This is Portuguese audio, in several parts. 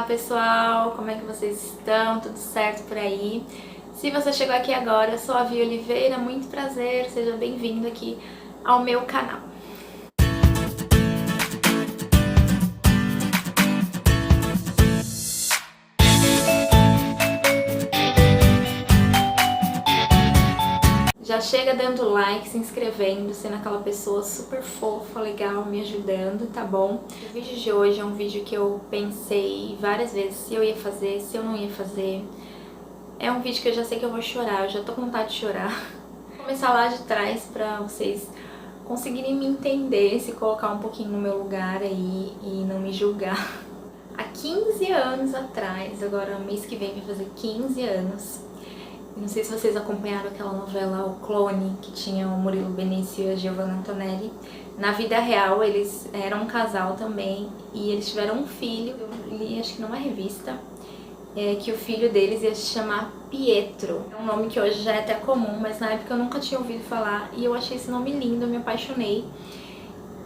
pessoal, como é que vocês estão? Tudo certo por aí? Se você chegou aqui agora, eu sou a Vi Oliveira, muito prazer, seja bem-vindo aqui ao meu canal. Já chega dando like, se inscrevendo, sendo aquela pessoa super fofa, legal, me ajudando, tá bom? O vídeo de hoje é um vídeo que eu pensei várias vezes se eu ia fazer, se eu não ia fazer. É um vídeo que eu já sei que eu vou chorar, eu já tô com vontade de chorar. Vou começar lá de trás pra vocês conseguirem me entender, se colocar um pouquinho no meu lugar aí e não me julgar. Há 15 anos atrás, agora mês que vem vai fazer 15 anos, não sei se vocês acompanharam aquela novela O Clone, que tinha o Murilo Benício e a Giovanna Antonelli. Na vida real, eles eram um casal também e eles tiveram um filho. Eu li, acho que numa revista, que o filho deles ia se chamar Pietro. É um nome que hoje já é até comum, mas na época eu nunca tinha ouvido falar e eu achei esse nome lindo, eu me apaixonei.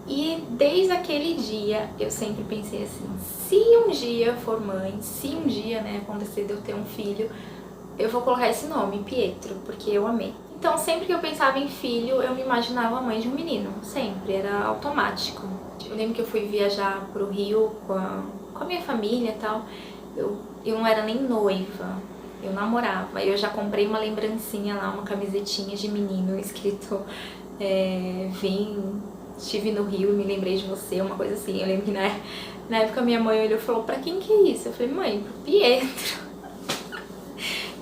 E desde aquele dia eu sempre pensei assim, se um dia eu for mãe, se um dia, né, acontecer de eu ter um filho, eu vou colocar esse nome, Pietro, porque eu amei. Então sempre que eu pensava em filho, eu me imaginava a mãe de um menino, sempre, era automático. Eu lembro que eu fui viajar pro Rio com a minha família e tal, eu não era nem noiva, eu namorava. Eu já comprei uma lembrancinha lá, uma camisetinha de menino escrito estive no Rio e me lembrei de você, uma coisa assim. Eu lembro que na época minha mãe olhou e falou, pra quem que é isso? Eu falei, mãe, pro Pietro.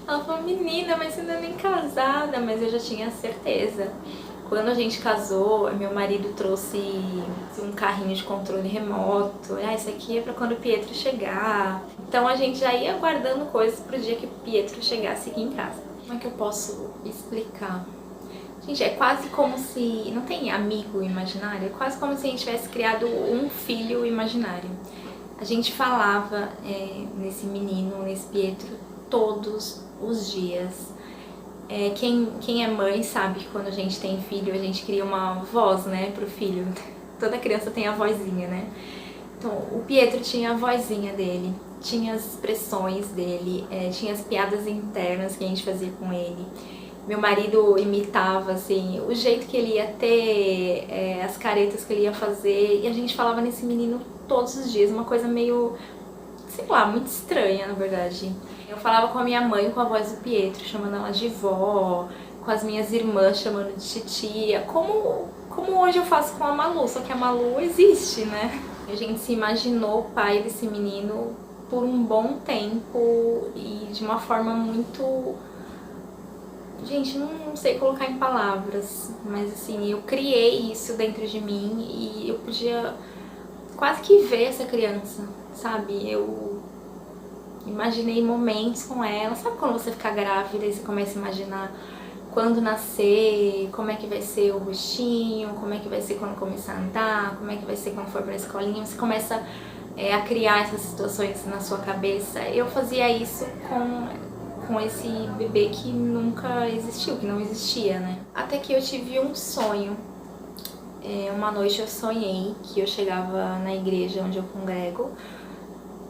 Ela falou, menina, mas você não é nem casada, mas eu já tinha certeza. Quando a gente casou, meu marido trouxe um carrinho de controle remoto. Isso aqui é pra quando o Pietro chegar. Então a gente já ia guardando coisas pro dia que o Pietro chegasse aqui em casa. Como é que eu posso explicar? Gente, é quase como se... Não tem amigo imaginário? É quase como se a gente tivesse criado um filho imaginário. A gente falava nesse menino, nesse Pietro, todos os dias. Quem é mãe sabe que quando a gente tem filho, a gente cria uma voz, né, pro filho. Toda criança tem a vozinha, né? Então, o Pietro tinha a vozinha dele, tinha as expressões dele, tinha as piadas internas que a gente fazia com ele. Meu marido imitava, assim, o jeito que ele ia ter, as caretas que ele ia fazer, e a gente falava nesse menino todos os dias, uma coisa meio, sei lá, muito estranha, na verdade. Eu falava com a minha mãe com a voz do Pietro, chamando ela de vó, com as minhas irmãs chamando de titia, como hoje eu faço com a Malu, só que a Malu existe, né? A gente se imaginou o pai desse menino por um bom tempo e de uma forma muito... Gente, não sei colocar em palavras, mas assim, eu criei isso dentro de mim e eu podia quase que ver essa criança, sabe? Eu imaginei momentos com ela. Sabe quando você fica grávida e você começa a imaginar quando nascer, como é que vai ser o rostinho, como é que vai ser quando começar a andar, como é que vai ser quando for pra escolinha. Você começa a criar essas situações na sua cabeça. Eu fazia isso com esse bebê que nunca existiu, que não existia, né? Até que eu tive um sonho. Uma noite eu sonhei que eu chegava na igreja onde eu congrego.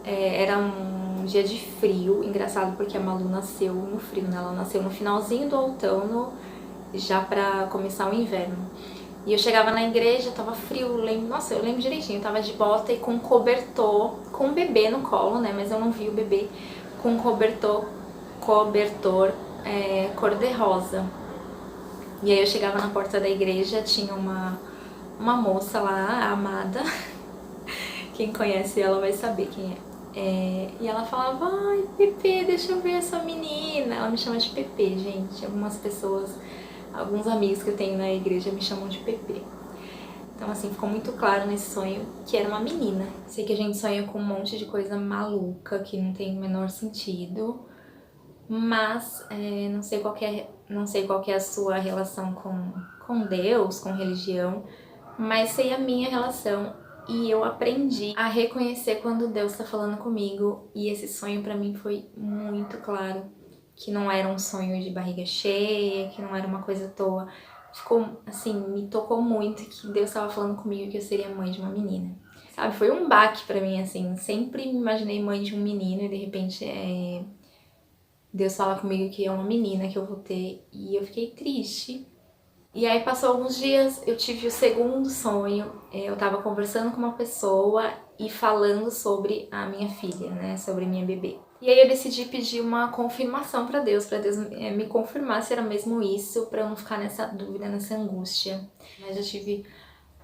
Era um dia de frio, engraçado porque a Malu nasceu no frio, né? Ela nasceu no finalzinho do outono, já pra começar o inverno. E eu chegava na igreja, tava frio, nossa, eu lembro direitinho, eu tava de bota e com um cobertor, com um bebê no colo, né? Mas eu não vi o bebê, com um cobertor cor-de-rosa. E aí eu chegava na porta da igreja, tinha uma moça lá, a Amada, quem conhece ela vai saber quem é. E ela falava, ai, Pepe, deixa eu ver essa menina. Ela me chama de Pepe, gente. Algumas pessoas, alguns amigos que eu tenho na igreja me chamam de Pepe. Então, assim, ficou muito claro nesse sonho que era uma menina. Sei que a gente sonha com um monte de coisa maluca, que não tem o menor sentido. Mas não sei qual que é a sua relação com Deus, com religião, mas sei a minha relação e eu aprendi a reconhecer quando Deus está falando comigo, e esse sonho pra mim foi muito claro, que não era um sonho de barriga cheia, que não era uma coisa à toa. Ficou assim, me tocou muito que Deus estava falando comigo que eu seria mãe de uma menina. sabe? Foi um baque pra mim, assim. Sempre me imaginei mãe de um menino e de repente Deus fala comigo que é uma menina que eu vou ter e eu fiquei triste. E aí passou alguns dias, eu tive o segundo sonho, eu tava conversando com uma pessoa e falando sobre a minha filha, né, sobre minha bebê. E aí eu decidi pedir uma confirmação pra Deus me confirmar se era mesmo isso, pra eu não ficar nessa dúvida, nessa angústia. Mas eu tive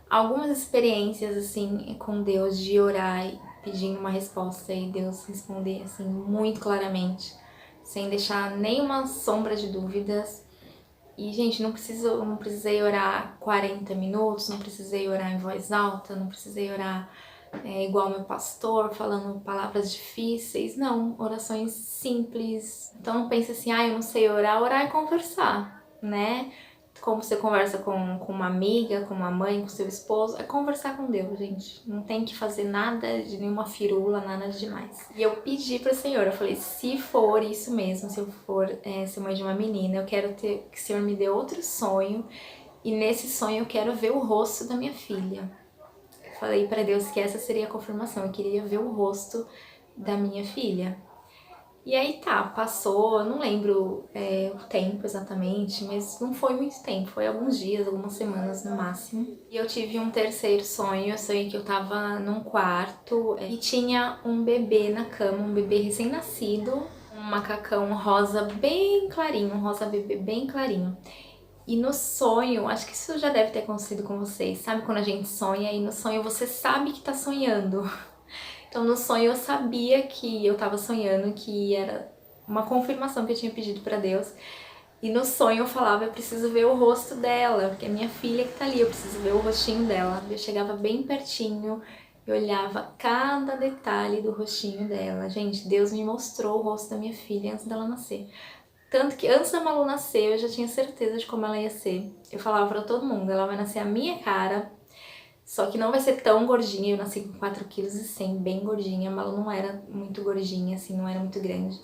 algumas experiências, assim, com Deus de orar pedindo uma resposta e Deus responder, assim, muito claramente, sem deixar nenhuma sombra de dúvidas. E, gente, não precisei orar 40 minutos, não precisei orar em voz alta, não precisei orar igual meu pastor, falando palavras difíceis. Não, orações simples. Então não pense assim, eu não sei orar. Orar é conversar, né? Como você conversa com uma amiga, com uma mãe, com seu esposo, é conversar com Deus, gente. Não tem que fazer nada de nenhuma firula, nada de demais. E eu pedi pro Senhor, eu falei, se for isso mesmo, se eu for ser mãe de uma menina, eu quero que o Senhor me dê outro sonho. E nesse sonho eu quero ver o rosto da minha filha. Eu falei pra Deus que essa seria a confirmação, eu queria ver o rosto da minha filha. E aí passou, eu não lembro o tempo exatamente, mas não foi muito tempo, foi alguns dias, algumas semanas no máximo. E eu tive um terceiro sonho, eu sonhei que eu tava num quarto e tinha um bebê na cama, um bebê recém-nascido, um macacão rosa bem clarinho, um rosa bebê bem clarinho. E no sonho, acho que isso já deve ter acontecido com vocês, sabe quando a gente sonha e no sonho você sabe que tá sonhando? Então no sonho eu sabia que eu tava sonhando, que era uma confirmação que eu tinha pedido pra Deus. E no sonho eu falava, eu preciso ver o rosto dela, porque é minha filha que tá ali, eu preciso ver o rostinho dela. Eu chegava bem pertinho e olhava cada detalhe do rostinho dela. Gente, Deus me mostrou o rosto da minha filha antes dela nascer. Tanto que antes da Malu nascer, eu já tinha certeza de como ela ia ser. Eu falava pra todo mundo, ela vai nascer a minha cara, só que não vai ser tão gordinha. Eu nasci com 4,1 kg, bem gordinha. A Malu não era muito gordinha, assim, não era muito grande.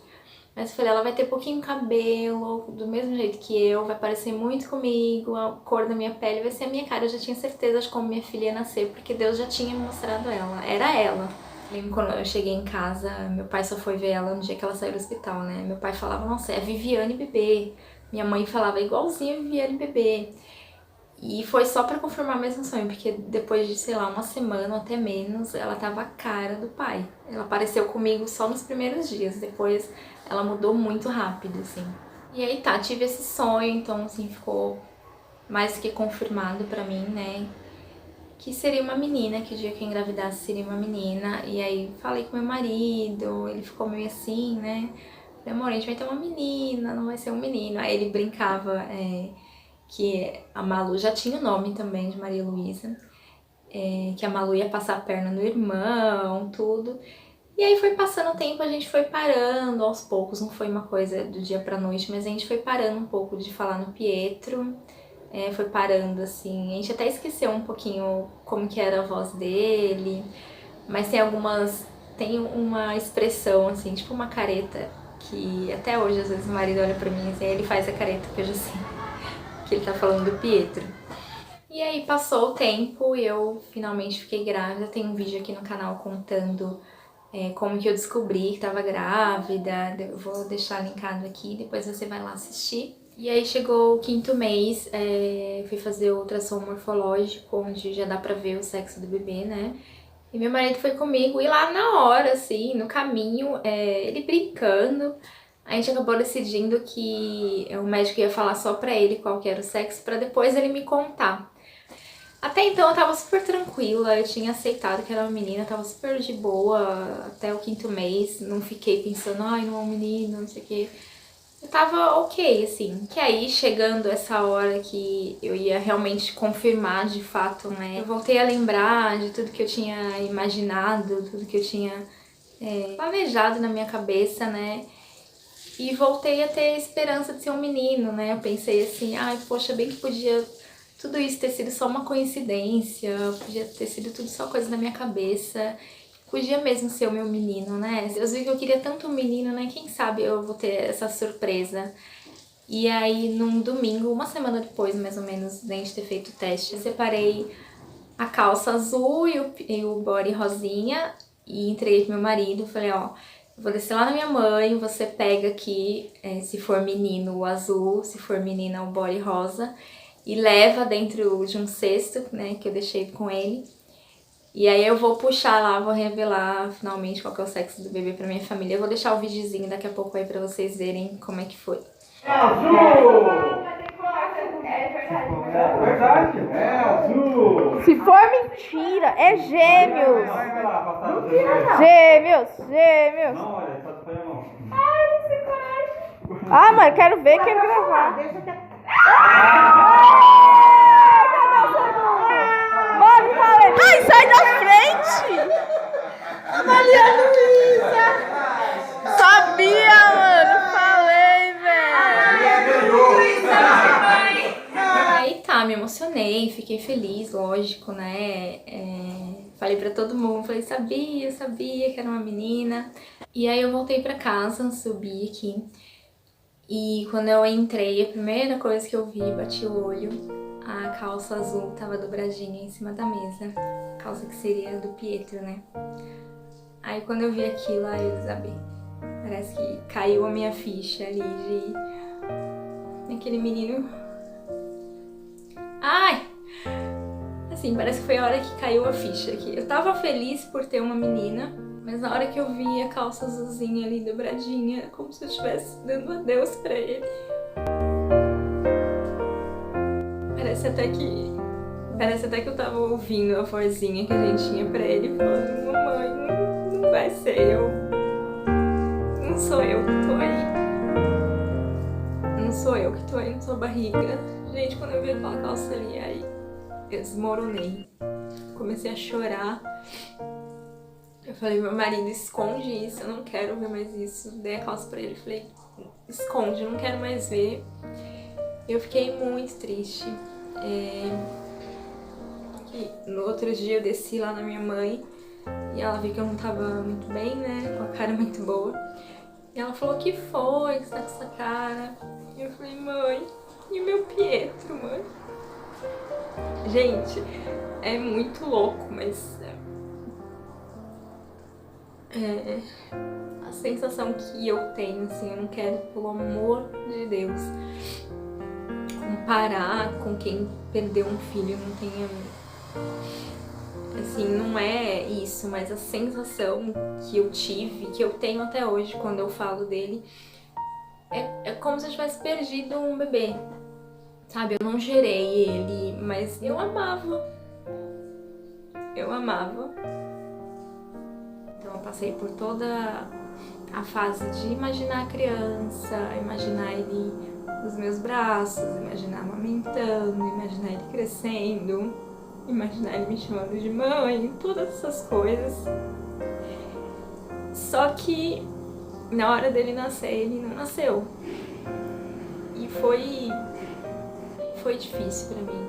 Mas eu falei, ela vai ter pouquinho cabelo, do mesmo jeito que eu, vai parecer muito comigo, a cor da minha pele vai ser a minha cara. Eu já tinha certeza de como minha filha ia nascer, porque Deus já tinha me mostrado ela. Era ela. Lembro quando eu cheguei em casa, meu pai só foi ver ela no dia que ela saiu do hospital, né? Meu pai falava, nossa, é a Viviane bebê. Minha mãe falava, igualzinho a Viviane bebê. E foi só pra confirmar mesmo o sonho, porque depois de, sei lá, uma semana ou até menos, ela tava a cara do pai. Ela apareceu comigo só nos primeiros dias, depois ela mudou muito rápido, assim. E aí tive esse sonho, então assim, ficou mais que confirmado pra mim, né? Que seria uma menina, que o dia que eu engravidasse seria uma menina. E aí falei com meu marido, ele ficou meio assim, né? Falei, amor, a gente vai ter uma menina, não vai ser um menino. Aí ele brincava que a Malu já tinha o nome também de Maria Luísa, que a Malu ia passar a perna no irmão, tudo. E aí foi passando o tempo, a gente foi parando aos poucos, não foi uma coisa do dia pra noite, mas a gente foi parando um pouco de falar no Pietro, foi parando assim, a gente até esqueceu um pouquinho como que era a voz dele, mas tem uma expressão assim, tipo uma careta, que até hoje às vezes o marido olha pra mim assim, ele faz a careta que eu já sei que ele tá falando do Pietro. E aí passou o tempo e eu finalmente fiquei grávida. Tem um vídeo aqui no canal contando como que eu descobri que tava grávida. Eu vou deixar linkado aqui, depois você vai lá assistir. E aí chegou o 5º mês, fui fazer o ultrassom morfológico, onde já dá pra ver o sexo do bebê, né? E meu marido foi comigo e lá na hora, assim, no caminho, ele brincando, a gente acabou decidindo que o médico ia falar só pra ele qual que era o sexo, pra depois ele me contar. Até então eu tava super tranquila, eu tinha aceitado que era uma menina, tava super de boa até o 5º mês, não fiquei pensando, ai, não é um menino, não sei o quê. Eu tava ok, assim. Que aí, chegando essa hora que eu ia realmente confirmar de fato, né? Eu voltei a lembrar de tudo que eu tinha imaginado, tudo que eu tinha planejado na minha cabeça, né? E voltei a ter esperança de ser um menino, né? Eu pensei assim, ai, poxa, bem que podia tudo isso ter sido só uma coincidência, podia ter sido tudo só coisa na minha cabeça. Podia mesmo ser o meu menino, né? Deus viu que eu queria tanto um menino, né? Quem sabe eu vou ter essa surpresa. E aí, num domingo, uma semana depois, mais ou menos, da gente ter feito o teste, eu separei a calça azul e o body rosinha e entreguei pro meu marido. Falei, ó, vou descer lá na minha mãe, você pega aqui, se for menino, o azul, se for menina, o body rosa, e leva dentro de um cesto, né, que eu deixei com ele. E aí eu vou puxar lá, vou revelar finalmente qual que é o sexo do bebê pra minha família. Eu vou deixar o videozinho daqui a pouco aí pra vocês verem como é que foi. Azul! É verdade, é azul! Se for mentira, é gêmeos! Gêmeos, gêmeos! Não, olha, só põe a mão. Ah, mãe, quero ver, quero gravar. Mano, falei. Ai, sai da frente! Maria Luísa! Sabia, mano! Falei, velho! Aí tá, me emocionei, fiquei feliz, lógico, né? Falei pra todo mundo, falei, sabia que era uma menina. E aí eu voltei pra casa, subi aqui. E quando eu entrei, a primeira coisa que eu vi, bati o olho, a calça azul tava dobradinha em cima da mesa. Calça que seria do Pietro, né? Aí quando eu vi aquilo, aí eu desabei. Parece que caiu a minha ficha ali de... aquele menino... Ai! Assim, parece que foi a hora que caiu a ficha aqui. Eu tava feliz por ter uma menina, mas na hora que eu vi a calça azulzinha ali dobradinha, como se eu estivesse dando adeus pra ele. Parece até que eu tava ouvindo a vozinha que a gente tinha pra ele, falando, mamãe, não vai ser eu. Não sou eu que tô aí. Não sou eu que tô aí na sua barriga. Gente, quando eu vi aquela calça ali, aí eu desmoronei. Comecei a chorar. Eu falei, meu marido, esconde isso, eu não quero ver mais isso. Dei a calça pra ele, falei, esconde, eu não quero mais ver. Eu fiquei muito triste. E no outro dia eu desci lá na minha mãe e ela viu que eu não tava muito bem, né, com a cara muito boa. E ela falou, que foi que você tá com essa cara? E eu falei, mãe, e o meu Pietro, mãe? Gente, é muito louco, mas... a sensação que eu tenho, assim, eu não quero, pelo amor de Deus, comparar com quem perdeu um filho, não tenha... Assim, não é isso, mas a sensação que eu tive, que eu tenho até hoje quando eu falo dele, é como se eu tivesse perdido um bebê, sabe? Eu não gerei ele, mas eu amava. Eu amava. Então eu passei por toda a fase de imaginar a criança, imaginar ele nos meus braços, imaginar amamentando, imaginar ele crescendo, imaginar ele me chamando de mãe, todas essas coisas. Só que na hora dele nascer, ele não nasceu. E foi difícil pra mim.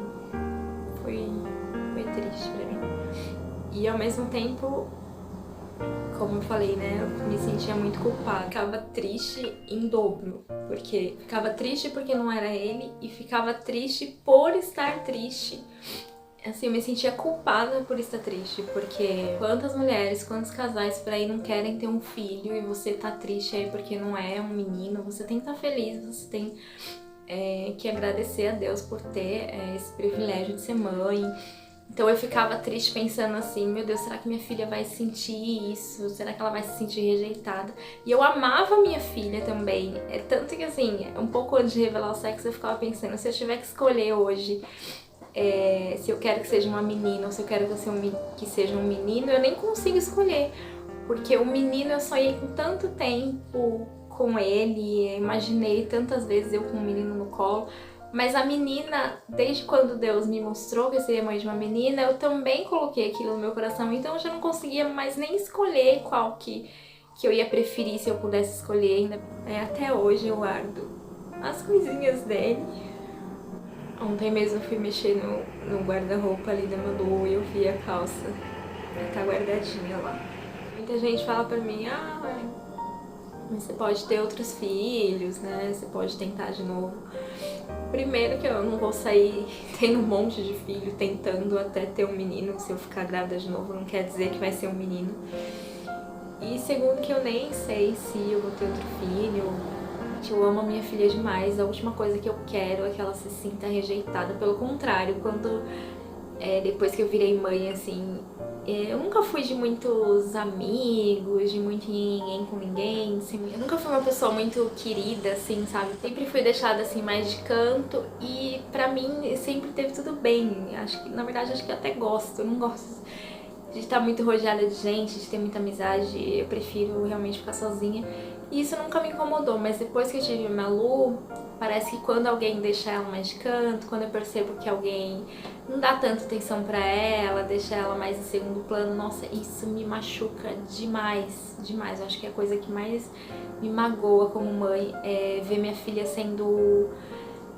Foi triste pra mim. E ao mesmo tempo, como eu falei, né, eu me sentia muito culpada. Ficava triste em dobro, porque ficava triste porque não era ele e ficava triste por estar triste. Assim, eu me sentia culpada por estar triste, porque quantas mulheres, quantos casais por aí não querem ter um filho e você tá triste aí porque não é um menino, você tem que estar feliz, você tem que agradecer a Deus por ter esse privilégio de ser mãe. Então eu ficava triste pensando assim, meu Deus, será que minha filha vai sentir isso? Será que ela vai se sentir rejeitada? E eu amava minha filha também, tanto que assim, um pouco antes de revelar o sexo eu ficava pensando, se eu tiver que escolher hoje se eu quero que seja uma menina ou se eu quero que seja um menino, eu nem consigo escolher, porque o menino eu sonhei com tanto tempo com ele, imaginei tantas vezes eu com um menino no colo, mas a menina, desde quando Deus me mostrou que eu seria mãe de uma menina, eu também coloquei aquilo no meu coração, então eu já não conseguia mais nem escolher qual que eu ia preferir se eu pudesse escolher ainda. Até hoje eu guardo as coisinhas dele. Ontem mesmo eu fui mexer no guarda-roupa ali da Malu e eu vi a calça, tá guardadinha lá. Muita gente fala pra mim, mas você pode ter outros filhos, né? Você pode tentar de novo. Primeiro que eu não vou sair tendo um monte de filho, tentando até ter um menino. Se eu ficar grávida de novo, não quer dizer que vai ser um menino. E segundo que eu nem sei se eu vou ter outro filho. Eu amo a minha filha demais. A última coisa que eu quero é que ela se sinta rejeitada. Pelo contrário, depois que eu virei mãe, assim, eu nunca fui de muitos amigos, de muito ninguém com ninguém. Assim, eu nunca fui uma pessoa muito querida, assim, sabe? Sempre fui deixada, assim, mais de canto. E pra mim, sempre teve tudo bem. Na verdade, acho que eu até gosto. Eu não gosto de estar muito rodeada de gente, de ter muita amizade. Eu prefiro realmente ficar sozinha. E isso nunca me incomodou, mas depois que eu tive a Malu, parece que quando alguém deixa ela mais de canto, quando eu percebo que alguém não dá tanta atenção pra ela, deixa ela mais em segundo plano, nossa, isso me machuca demais, demais. Eu acho que a coisa que mais me magoa como mãe é ver minha filha sendo,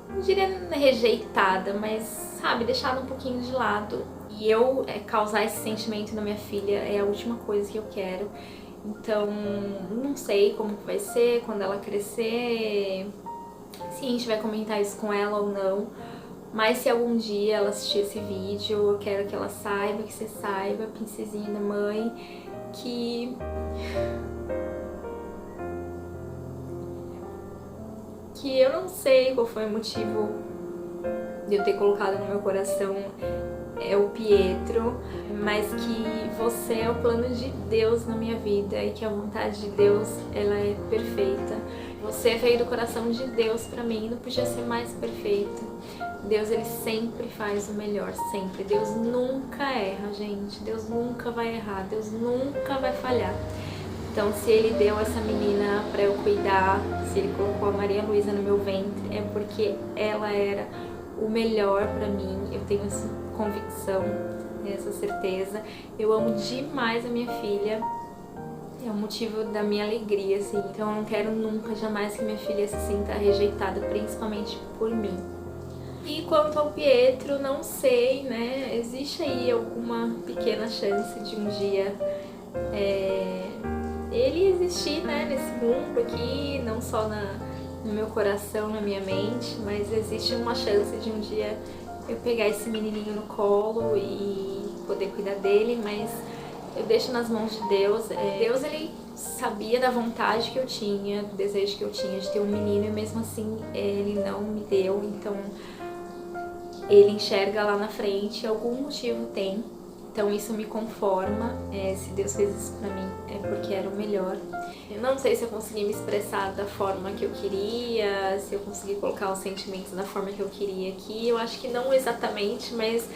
não diria rejeitada, mas, sabe, deixada um pouquinho de lado. E eu causar esse sentimento na minha filha é a última coisa que eu quero. Então, não sei como vai ser quando ela crescer, se a gente vai comentar isso com ela ou não. Mas se algum dia ela assistir esse vídeo, eu quero que ela saiba, que você saiba, princesinha da mãe, que eu não sei qual foi o motivo de eu ter colocado no meu coração o Pietro, mas que você é o plano de Deus na minha vida e que a vontade de Deus, ela é perfeita. Você veio do coração de Deus pra mim, não podia ser mais perfeito. Deus, ele sempre faz o melhor, sempre. Deus nunca erra, gente. Deus nunca vai errar, Deus nunca vai falhar. Então, se ele deu essa menina pra eu cuidar, se ele colocou a Maria Luísa no meu ventre, é porque ela era o melhor pra mim. Eu tenho essa convicção, essa certeza. Eu amo demais a minha filha. É o motivo da minha alegria, assim. Então eu não quero nunca, jamais que minha filha se sinta rejeitada, principalmente por mim. E quanto ao Pietro, não sei, né? Existe aí alguma pequena chance de um dia ele existir, né? Nesse mundo aqui, não só no meu coração, na minha mente, mas existe uma chance de um dia eu pegar esse menininho no colo e poder cuidar dele, mas eu deixo nas mãos de Deus. Deus, ele sabia da vontade que eu tinha, do desejo que eu tinha de ter um menino, e mesmo assim ele não me deu. Então ele enxerga lá na frente, algum motivo tem. Então isso me conforma. Se Deus fez isso pra mim, é porque era o melhor. Eu não sei se eu consegui me expressar da forma que eu queria, se eu consegui colocar os sentimentos da forma que eu queria aqui. Eu acho que não exatamente, mas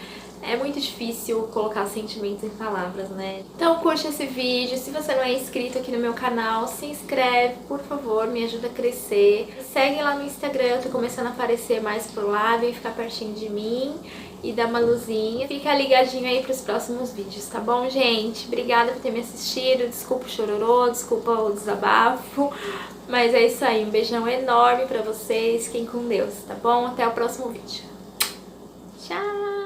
é muito difícil colocar sentimentos em palavras, né? Então curte esse vídeo. Se você não é inscrito aqui no meu canal, se inscreve, por favor, me ajuda a crescer. Me segue lá no Instagram, eu tô começando a aparecer mais por lá, vem ficar pertinho de mim e dá uma luzinha. Fica ligadinho aí pros próximos vídeos, tá bom, gente? Obrigada por ter me assistido, desculpa o chororô, desculpa o desabafo, mas é isso aí, um beijão enorme pra vocês, fiquem com Deus, tá bom? Até o próximo vídeo. Tchau!